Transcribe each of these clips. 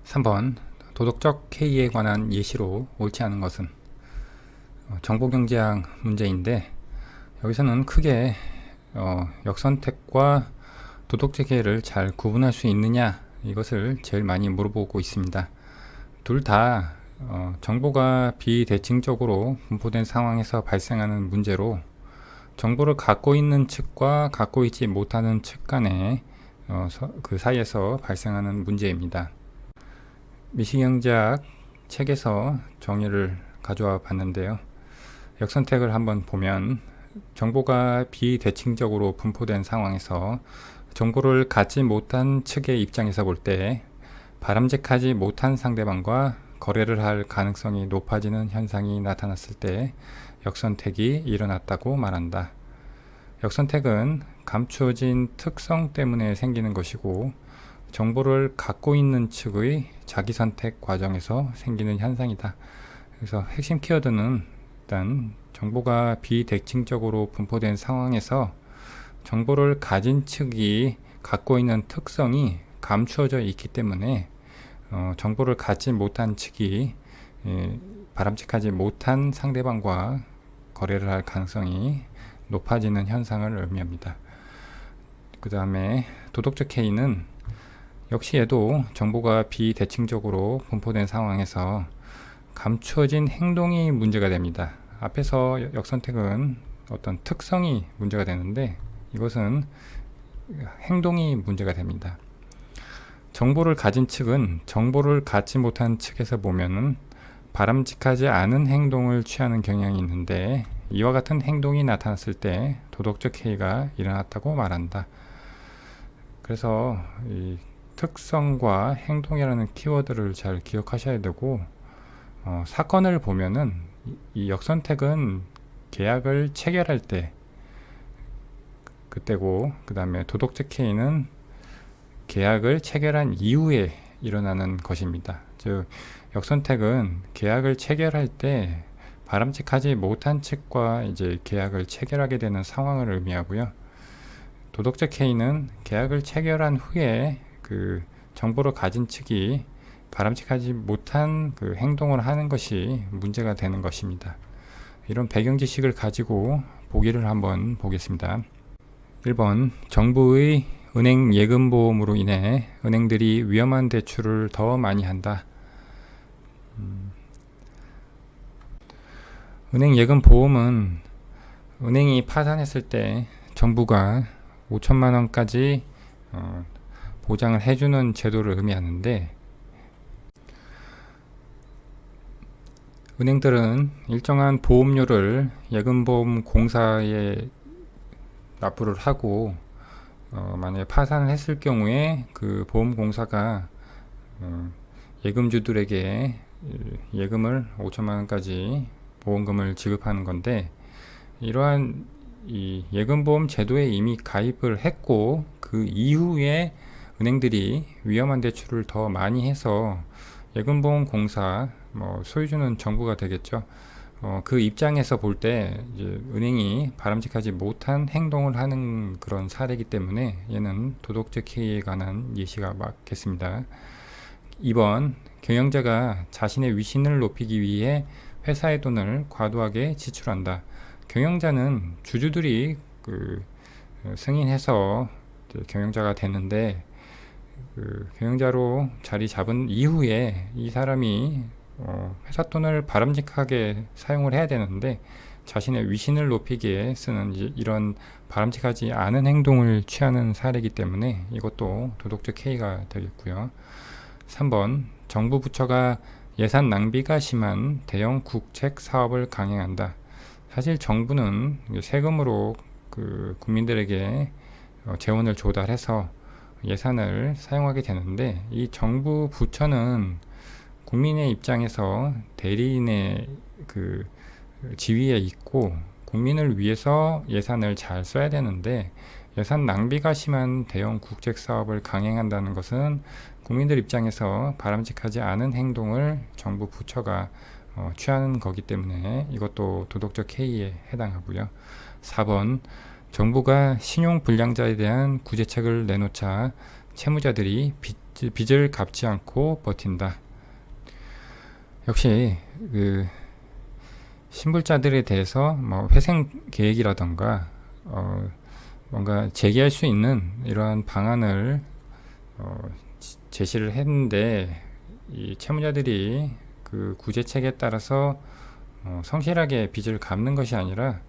3번 도덕적 해이에 관한 예시로 옳지 않은 것은 정보경제학 문제인데, 여기서는 크게 역선택과 도덕적 해이를 잘 구분할 수 있느냐, 이것을 제일 많이 물어보고 있습니다. 둘 다 정보가 비대칭적으로 분포된 상황에서 발생하는 문제로, 정보를 갖고 있는 측과 갖고 있지 못하는 측 간의 그 사이에서 발생하는 문제입니다. 미시경제학 책에서 정의를 가져와 봤는데요. 역선택을 한번 보면, 정보가 비대칭적으로 분포된 상황에서 정보를 갖지 못한 측의 입장에서 볼 때 바람직하지 못한 상대방과 거래를 할 가능성이 높아지는 현상이 나타났을 때 역선택이 일어났다고 말한다. 역선택은 감추어진 특성 때문에 생기는 것이고, 정보를 갖고 있는 측의 자기선택 과정에서 생기는 현상이다. 그래서 핵심 키워드는, 일단 정보가 비대칭적으로 분포된 상황에서 정보를 가진 측이 갖고 있는 특성이 감추어져 있기 때문에 정보를 갖지 못한 측이 바람직하지 못한 상대방과 거래를 할 가능성이 높아지는 현상을 의미합니다. 그 다음에 도덕적 해이는 역시 얘도 정보가 비대칭적으로 분포된 상황에서 감추어진 행동이 문제가 됩니다. 앞에서 역선택은 어떤 특성이 문제가 되는데, 이것은 행동이 문제가 됩니다. 정보를 가진 측은 정보를 갖지 못한 측에서 보면은 바람직하지 않은 행동을 취하는 경향이 있는데, 이와 같은 행동이 나타났을 때 도덕적 해이가 일어났다고 말한다. 그래서 이 특성과 행동이라는 키워드를 잘 기억하셔야 되고, 사건을 보면은 이 역선택은 계약을 체결할 때 그때고, 그 다음에 도덕적 해이는 계약을 체결한 이후에 일어나는 것입니다. 즉, 역선택은 계약을 체결할 때 바람직하지 못한 측과 이제 계약을 체결하게 되는 상황을 의미하고요. 도덕적 해이는 계약을 체결한 후에 그 정보를 가진 측이 바람직하지 못한 그 행동을 하는 것이 문제가 되는 것입니다. 이런 배경 지식을 가지고 보기를 한번 보겠습니다. 1번, 정부의 은행 예금보험으로 인해 은행들이 위험한 대출을 더 많이 한다. 은행 예금보험은 은행이 파산했을 때 정부가 5천만 원까지 보장을 해주는 제도를 의미하는데, 은행들은 일정한 보험료를 예금보험공사에 납부를 하고, 만약에 파산을 했을 경우에 그 보험공사가 예금주들에게 예금을 5천만 원까지 보험금을 지급하는 건데, 이러한 이 예금보험 제도에 이미 가입을 했고, 그 이후에 은행들이 위험한 대출을 더 많이 해서 예금보험공사, 소유주는 정부가 되겠죠. 그 입장에서 볼 때 은행이 바람직하지 못한 행동을 하는 그런 사례이기 때문에 얘는 도덕적 해이에 관한 예시가 맞겠습니다. 2번, 경영자가 자신의 위신을 높이기 위해 회사의 돈을 과도하게 지출한다. 경영자는 주주들이 승인해서 경영자가 되는데, 경영자로 자리 잡은 이후에 이 사람이 회사 돈을 바람직하게 사용을 해야 되는데, 자신의 위신을 높이기에 쓰는 이런 바람직하지 않은 행동을 취하는 사례이기 때문에 이것도 도덕적 해이가 되겠고요. 3번, 정부 부처가 예산 낭비가 심한 대형 국책 사업을 강행한다. 사실 정부는 세금으로 국민들에게 재원을 조달해서 예산을 사용하게 되는데, 이 정부 부처는 국민의 입장에서 대리인의 지위에 있고 국민을 위해서 예산을 잘 써야 되는데, 예산 낭비가 심한 대형 국책 사업을 강행한다는 것은 국민들 입장에서 바람직하지 않은 행동을 정부 부처가 취하는 거기 때문에 이것도 도덕적 해이에 해당하고요. 4번, 정부가 신용불량자에 대한 구제책을 내놓자 채무자들이 빚을 갚지 않고 버틴다. 역시 그 신불자들에 대해서 뭐 회생 계획이라던가 뭔가 제기할 수 있는 이러한 방안을 제시를 했는데, 이 채무자들이 그 구제책에 따라서 성실하게 빚을 갚는 것이 아니라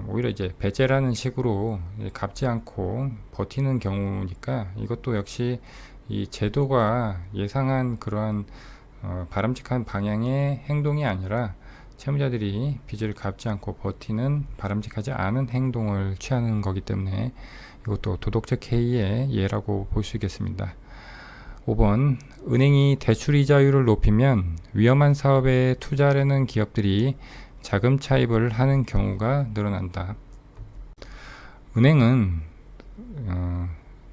오히려 이제 배째라는 식으로 갚지 않고 버티는 경우니까, 이것도 역시 이 제도가 예상한 그러한 바람직한 방향의 행동이 아니라 채무자들이 빚을 갚지 않고 버티는 바람직하지 않은 행동을 취하는 거기 때문에 이것도 도덕적 해이의 예라고 볼 수 있겠습니다. 5번, 은행이 대출이자율을 높이면 위험한 사업에 투자하려는 기업들이 자금 차입을 하는 경우가 늘어난다. 은행은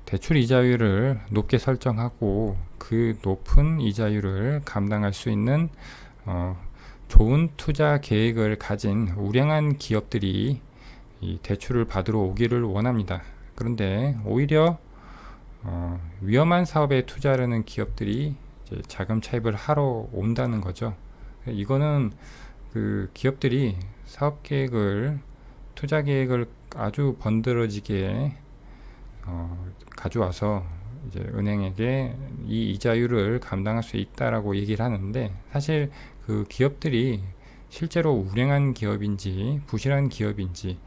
대출 이자율을 높게 설정하고 그 높은 이자율을 감당할 수 있는 좋은 투자 계획을 가진 우량한 기업들이 이 대출을 받으러 오기를 원합니다. 그런데 오히려 위험한 사업에 투자하려는 기업들이 이제 자금 차입을 하러 온다는 거죠. 이거는 그 기업들이 사업 계획을, 투자 계획을 아주 번들어지게 가져와서 이제 은행에게 이 이자율을 감당할 수 있다라고 얘기를 하는데, 사실 그 기업들이 실제로 우량한 기업인지 부실한 기업인지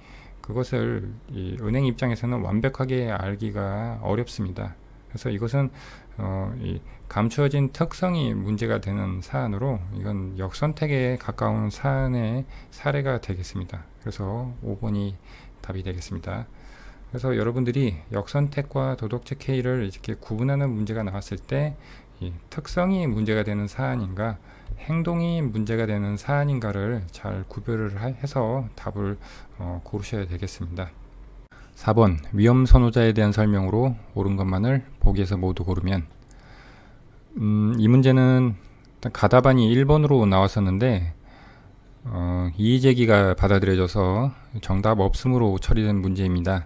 그것을 이 은행 입장에서는 완벽하게 알기가 어렵습니다. 그래서 이것은 이 감추어진 특성이 문제가 되는 사안으로, 이건 역선택에 가까운 사안의 사례가 되겠습니다. 그래서 5번이 답이 되겠습니다. 그래서 여러분들이 역선택과 도덕적 해이를 이렇게 구분하는 문제가 나왔을 때 이 특성이 문제가 되는 사안인가, 행동이 문제가 되는 사안인가를 잘 구별을 해서 답을 고르셔야 되겠습니다. 4번, 위험 선호자에 대한 설명으로 옳은 것만을 보기에서 모두 고르면. 이 문제는 가답안이 1번으로 나왔었는데 이의제기가 받아들여져서 정답 없음으로 처리된 문제입니다.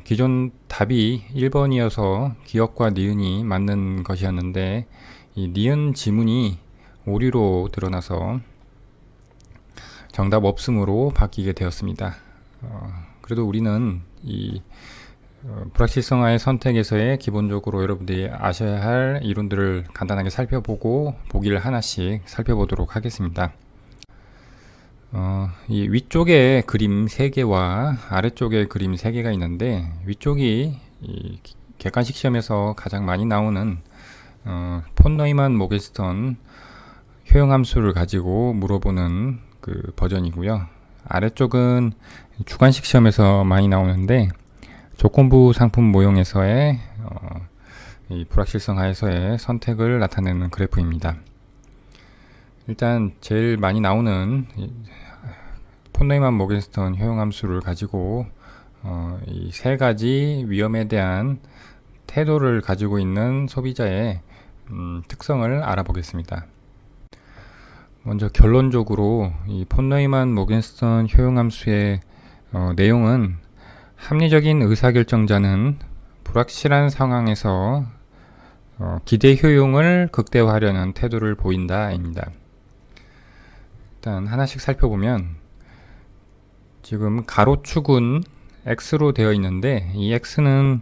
기존 답이 1번이어서 기역과 니은이 맞는 것이었는데, 이 니은 지문이 오류로 드러나서 정답 없음으로 바뀌게 되었습니다. 그래도 우리는 이 불확실성화의 선택에서의 기본적으로 여러분들이 아셔야 할 이론들을 간단하게 살펴보고 보기를 하나씩 살펴보도록 하겠습니다. 이 위쪽에 그림 3개와 아래쪽에 그림 3개가 있는데, 위쪽이 이 객관식 시험에서 가장 많이 나오는 폰 너이만 모겐스턴 효용함수를 가지고 물어보는 그 버전이고요. 아래쪽은 주관식 시험에서 많이 나오는데 조건부 상품 모형에서의 이 불확실성하에서의 선택을 나타내는 그래프입니다. 일단 제일 많이 나오는 폰 너이만 모겐스턴 효용함수를 가지고 이 3가지 위험에 대한 태도를 가지고 있는 소비자의 특성을 알아보겠습니다. 먼저 결론적으로 이 폰 너이만 모겐스턴 효용함수의 내용은, 합리적인 의사결정자는 불확실한 상황에서 기대 효용을 극대화하려는 태도를 보인다입니다. 일단 하나씩 살펴보면, 지금 가로축은 X로 되어 있는데, 이 X는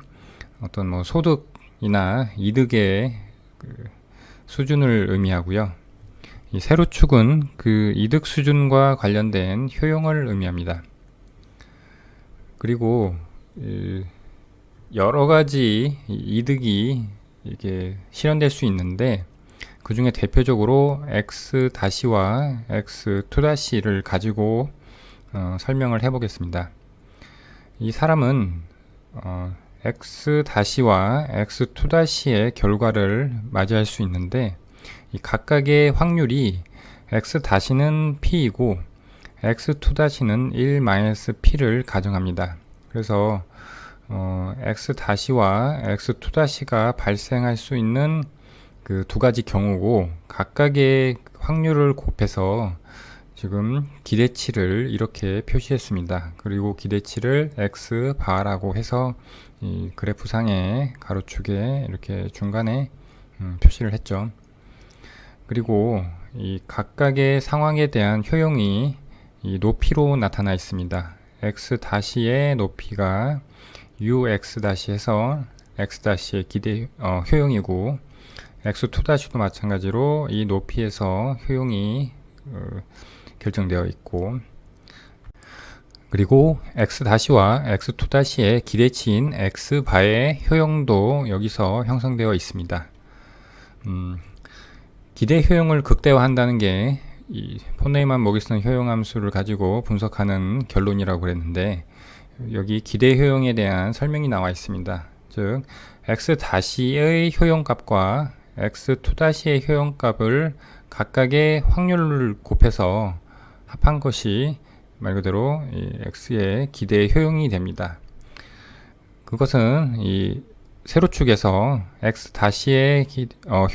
어떤 뭐 소득이나 이득의 그 수준을 의미하고요. 이 세로축은 그 이득 수준과 관련된 효용을 의미합니다. 그리고 여러 가지 이득이 이게 실현될 수 있는데, 그 중에 대표적으로 X-와 X2-를 가지고 설명을 해보겠습니다. 이 사람은 X-와 X2-의 결과를 맞이할 수 있는데, 이 각각의 확률이 X-는 P이고 X2-는 1-P를 가정합니다. 그래서 X-와 X2-가 발생할 수 있는 그 2가지 경우고, 각각의 확률을 곱해서 지금 기대치를 이렇게 표시했습니다. 그리고 기대치를 X바라고 해서 이 그래프상의 가로축에 이렇게 중간에 표시를 했죠. 그리고 이 각각의 상황에 대한 효용이 이 높이로 나타나 있습니다. x-의 높이가 ux-해서 x-의 기대 효용이고, x2-도 마찬가지로 이 높이에서 효용이 결정되어 있고, 그리고 x-와 x2-의 기대치인 x바의 효용도 여기서 형성되어 있습니다. 기대 효용을 극대화한다는 게 이 폰네이만 모기슨 효용함수를 가지고 분석하는 결론이라고 그랬는데, 여기 기대 효용에 대한 설명이 나와 있습니다. 즉 x-의 효용값과 x2-의 효용값을 각각의 확률을 곱해서 합한 것이 말 그대로 이 x의 기대 효용이 됩니다. 그것은 이 세로축에서 x-의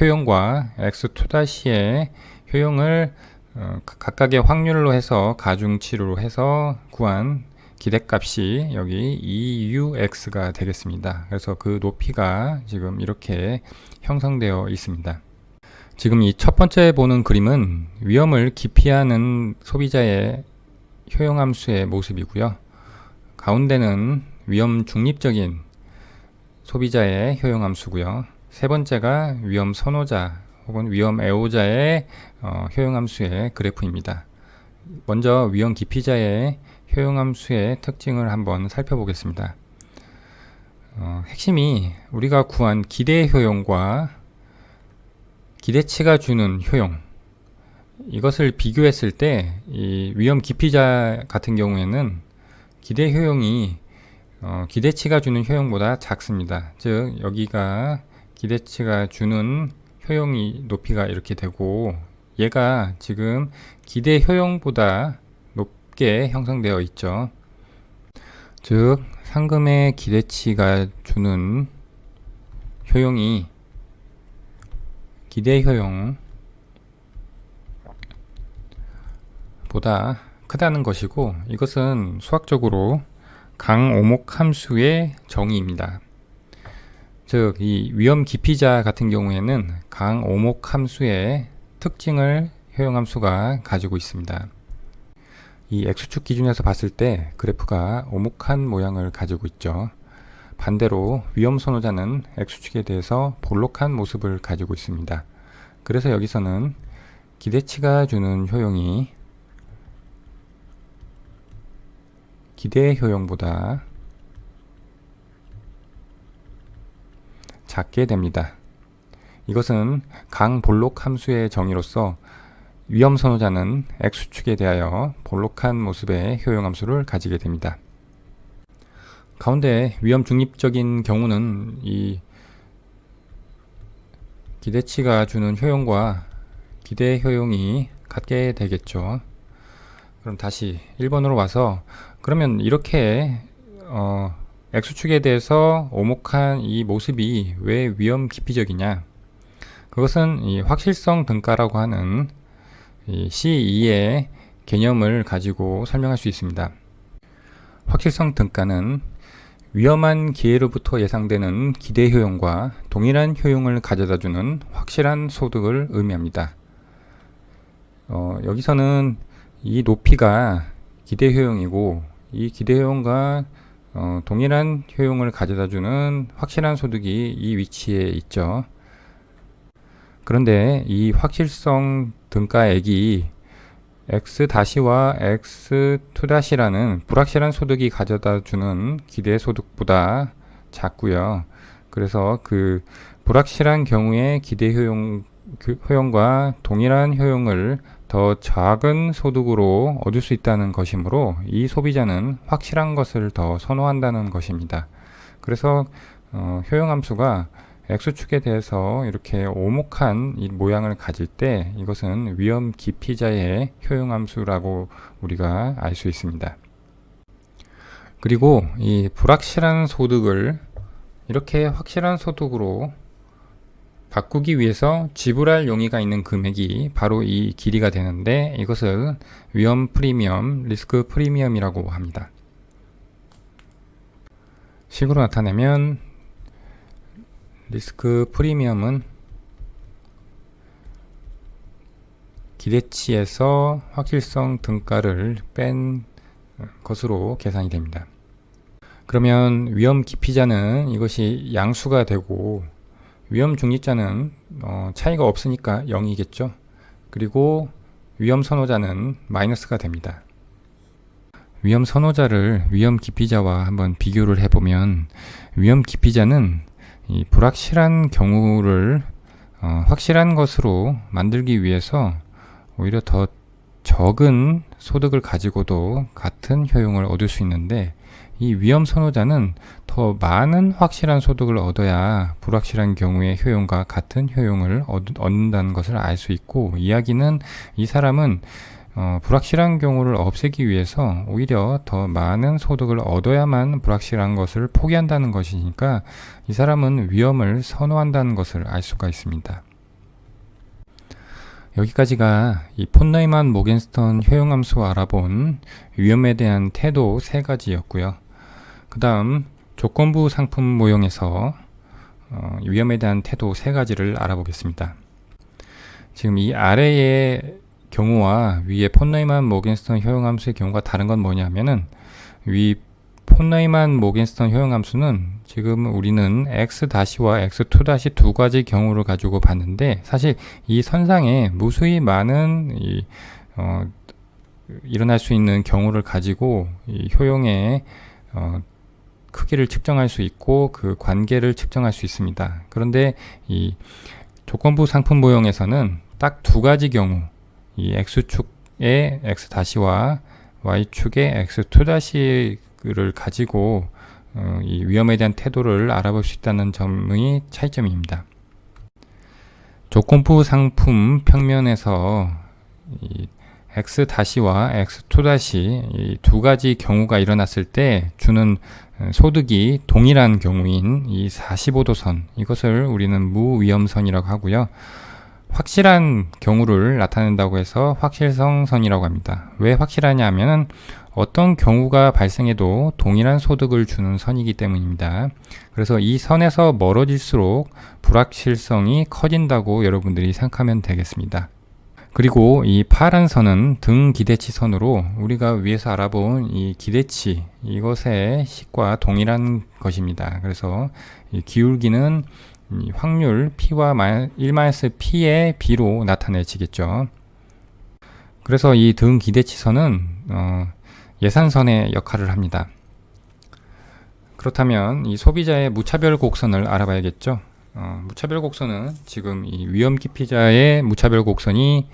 효용과 x2-의 효용을 각각의 확률로 해서 가중치로 해서 구한 기대값이 여기 EUX가 되겠습니다. 그래서 그 높이가 지금 이렇게 형성되어 있습니다. 지금 이 첫 번째 보는 그림은 위험을 기피하는 소비자의 효용함수의 모습이고요. 가운데는 위험 중립적인 소비자의 효용함수고요. 세 번째가 위험 선호자 혹은 위험 애호자의 효용함수의 그래프입니다. 먼저 위험 기피자의 효용함수의 특징을 한번 살펴보겠습니다. 핵심이 우리가 구한 기대 효용과 기대치가 주는 효용, 이것을 비교했을 때 이 위험 기피자 같은 경우에는 기대 효용이 기대치가 주는 효용보다 작습니다. 즉 여기가 기대치가 주는 효용이 높이가 이렇게 되고, 얘가 지금 기대 효용보다 높게 형성되어 있죠. 즉 상금의 기대치가 주는 효용이 기대 효용보다 크다는 것이고, 이것은 수학적으로 강오목 함수의 정의입니다. 즉 이 위험 기피자 같은 경우에는 강오목 함수의 특징을 효용함수가 가지고 있습니다. 이 x축 기준에서 봤을 때 그래프가 오목한 모양을 가지고 있죠. 반대로 위험 선호자는 x축에 대해서 볼록한 모습을 가지고 있습니다. 그래서 여기서는 기대치가 주는 효용이 기대 효용보다 작게 됩니다. 이것은 강볼록 함수의 정의로서 위험 선호자는 x축에 대하여 볼록한 모습의 효용함수를 가지게 됩니다. 가운데 위험 중립적인 경우는 이 기대치가 주는 효용과 기대 효용이 같게 되겠죠. 그럼 다시 1번으로 와서, 그러면 이렇게 x축에 대해서 오목한 이 모습이 왜 위험 기피적이냐? 그것은 이 확실성 등가라고 하는 이 C2의 개념을 가지고 설명할 수 있습니다. 확실성 등가는 위험한 기회로부터 예상되는 기대 효용과 동일한 효용을 가져다주는 확실한 소득을 의미합니다. 여기서는 이 높이가 기대 효용이고, 이 기대 효용과 동일한 효용을 가져다주는 확실한 소득이 이 위치에 있죠. 그런데 이 확실성 등가액이 x-와 x2-라는 불확실한 소득이 가져다주는 기대 소득보다 작고요. 그래서 그 불확실한 경우에 기대 효용과 동일한 효용을 더 작은 소득으로 얻을 수 있다는 것이므로 이 소비자는 확실한 것을 더 선호한다는 것입니다. 그래서 효용함수가 x축에 대해서 이렇게 오목한 이 모양을 가질 때 이것은 위험 기피자의 효용함수라고 우리가 알 수 있습니다. 그리고 이 불확실한 소득을 이렇게 확실한 소득으로 바꾸기 위해서 지불할 용의가 있는 금액이 바로 이 길이가 되는데, 이것을 위험 프리미엄, 리스크 프리미엄이라고 합니다. 식으로 나타내면 리스크 프리미엄은 기대치에서 확실성 등가를 뺀 것으로 계산이 됩니다. 그러면 위험 기피자는 이것이 양수가 되고 위험 중립자는 차이가 없으니까 0이겠죠. 그리고 위험 선호자는 마이너스가 됩니다. 위험 선호자를 위험 기피자와 한번 비교를 해보면 위험 기피자는 이 불확실한 경우를 확실한 것으로 만들기 위해서 오히려 더 적은 소득을 가지고도 같은 효용을 얻을 수 있는데, 이 위험 선호자는 더 많은 확실한 소득을 얻어야 불확실한 경우의 효용과 같은 효용을 얻는다는 것을 알 수 있고, 이야기는 이 사람은 불확실한 경우를 없애기 위해서 오히려 더 많은 소득을 얻어야만 불확실한 것을 포기한다는 것이니까 이 사람은 위험을 선호한다는 것을 알 수가 있습니다. 여기까지가 이 폰너이만 모겐스턴 효용함수 알아본 위험에 대한 태도 3가지였고요. 그 다음 조건부 상품 모형에서 위험에 대한 태도 3가지를 알아보겠습니다. 지금 이 아래의 경우와 위에 폰너이만 모겐스턴 효용함수의 경우가 다른 건 뭐냐면은, 위 폰너이만 모겐스턴 효용함수는 지금 우리는 x-와 x2- 두 가지 경우를 가지고 봤는데, 사실 이 선상에 무수히 많은 일어날 수 있는 경우를 가지고 이 효용의 크기를 측정할 수 있고 그 관계를 측정할 수 있습니다. 그런데 이 조건부 상품 모형에서는 딱 2가지 경우, 이 x축의 x-와 y축의 x2-를 가지고 이 위험에 대한 태도를 알아볼 수 있다는 점의 차이점입니다. 조건부 상품 평면에서 이 x-와 x2- 이 2가지 경우가 일어났을 때 주는 소득이 동일한 경우인 이 45도선, 이것을 우리는 무위험선이라고 하고요. 확실한 경우를 나타낸다고 해서 확실성선이라고 합니다. 왜 확실하냐 하면은 어떤 경우가 발생해도 동일한 소득을 주는 선이기 때문입니다. 그래서 이 선에서 멀어질수록 불확실성이 커진다고 여러분들이 생각하면 되겠습니다. 그리고 이 파란 선은 등 기대치 선으로 우리가 위에서 알아본 이 기대치, 이것의 식과 동일한 것입니다. 그래서 이 기울기는 이 확률 P와 1-P의 B로 나타내지겠죠. 그래서 이 등 기대치선은 예산선의 역할을 합니다. 그렇다면 이 소비자의 무차별 곡선을 알아봐야겠죠. 무차별 곡선은 지금 이 위험 기피자의 무차별 곡선이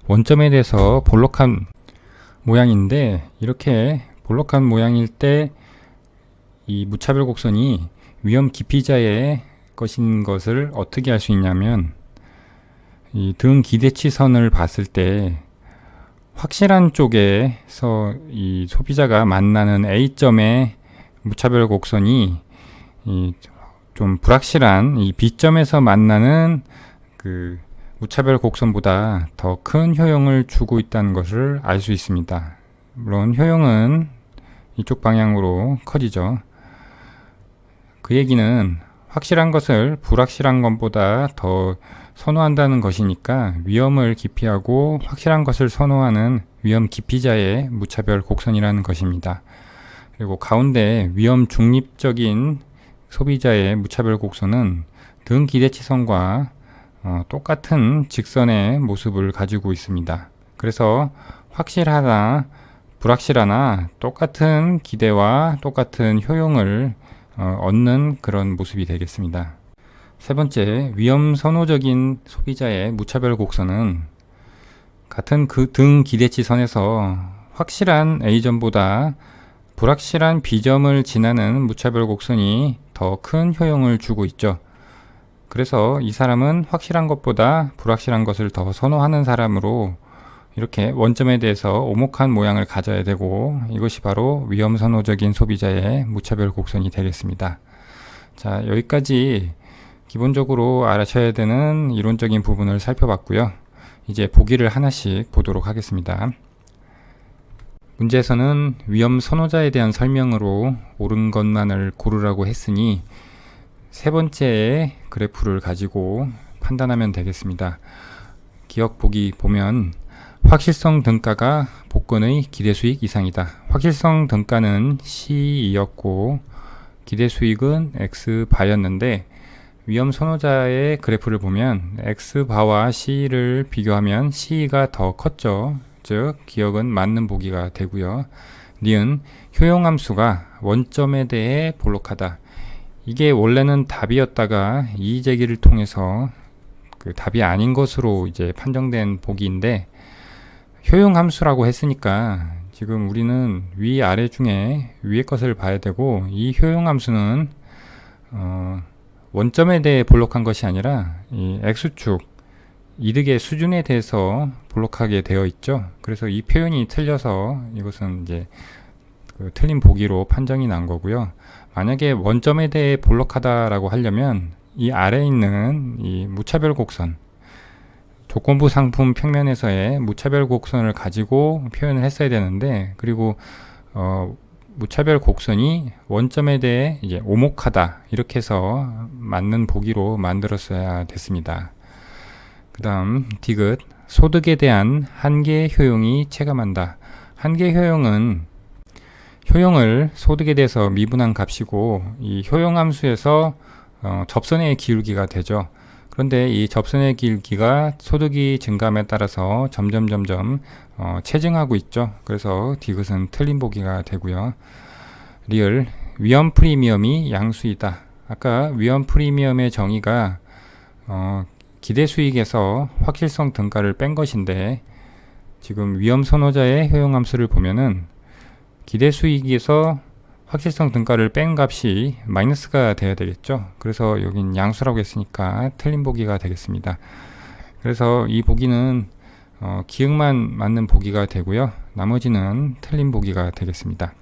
원점에 대해서 볼록한 모양인데, 이렇게 볼록한 모양일 때 이 무차별 곡선이 위험 기피자의 것인 것을 어떻게 알 수 있냐면, 이 등 기대치 선을 봤을 때 확실한 쪽에서 이 소비자가 만나는 A점의 무차별 곡선이 좀 불확실한 이 B점에서 만나는 그 무차별 곡선보다 더 큰 효용을 주고 있다는 것을 알 수 있습니다. 물론 효용은 이쪽 방향으로 커지죠. 그 얘기는 확실한 것을 불확실한 것보다 더 선호한다는 것이니까 위험을 기피하고 확실한 것을 선호하는 위험 기피자의 무차별 곡선이라는 것입니다. 그리고 가운데 위험 중립적인 소비자의 무차별 곡선은 등 기대치선과 똑같은 직선의 모습을 가지고 있습니다. 그래서 확실하나 불확실하나 똑같은 기대와 똑같은 효용을 얻는 그런 모습이 되겠습니다. 세 번째, 위험 선호적인 소비자의 무차별 곡선은 같은 그 등 기대치 선에서 확실한 A점보다 불확실한 B점을 지나는 무차별 곡선이 더 큰 효용을 주고 있죠. 그래서 이 사람은 확실한 것보다 불확실한 것을 더 선호하는 사람으로 이렇게 원점에 대해서 오목한 모양을 가져야 되고, 이것이 바로 위험 선호적인 소비자의 무차별 곡선이 되겠습니다. 자, 여기까지 기본적으로 알아셔야 되는 이론적인 부분을 살펴봤고요. 이제 보기를 하나씩 보도록 하겠습니다. 문제에서는 위험 선호자에 대한 설명으로 옳은 것만을 고르라고 했으니 세 번째의 그래프를 가지고 판단하면 되겠습니다. 기억 보기 보면 확실성 등가가 복권의 기대수익 이상이다. 확실성 등가는 C2였고 기대수익은 X바였는데 위험 선호자의 그래프를 보면 X바와 C를 비교하면 C가 더 컸죠. 즉 기억은 맞는 보기가 되고요. 니은 효용함수가 원점에 대해 볼록하다. 이게 원래는 답이었다가 이의제기를 통해서 그 답이 아닌 것으로 이제 판정된 보기인데 효용함수라고 했으니까 지금 우리는 위아래 중에 위의 것을 봐야 되고 이 효용함수는 원점에 대해 볼록한 것이 아니라 이 X축 이득의 수준에 대해서 볼록하게 되어 있죠. 그래서 이 표현이 틀려서 이것은 이제 그 틀린 보기로 판정이 난 거고요. 만약에 원점에 대해 볼록하다라고 하려면 이 아래에 있는 이 무차별 곡선 조건부 상품 평면에서의 무차별 곡선을 가지고 표현을 했어야 되는데 그리고 무차별 곡선이 원점에 대해 이제 오목하다 이렇게 해서 맞는 보기로 만들었어야 됐습니다. 그 다음 디귿 소득에 대한 한계 효용이 체감한다. 한계 효용은 효용을 소득에 대해서 미분한 값이고 이 효용함수에서 접선의 기울기가 되죠. 그런데 이 접선의 기울기가 소득이 증가함에 따라서 점점 체증하고 있죠. 그래서 디귿은 틀린 보기가 되고요. 리을 위험 프리미엄이 양수이다. 아까 위험 프리미엄의 정의가 기대 수익에서 확실성 등가를 뺀 것인데 지금 위험 선호자의 효용함수를 보면은 기대 수익에서 확실성 등가를 뺀 값이 마이너스가 돼야 되겠죠. 그래서 여긴 양수라고 했으니까 틀린 보기가 되겠습니다. 그래서 이 보기는 기억만 맞는 보기가 되고요. 나머지는 틀린 보기가 되겠습니다.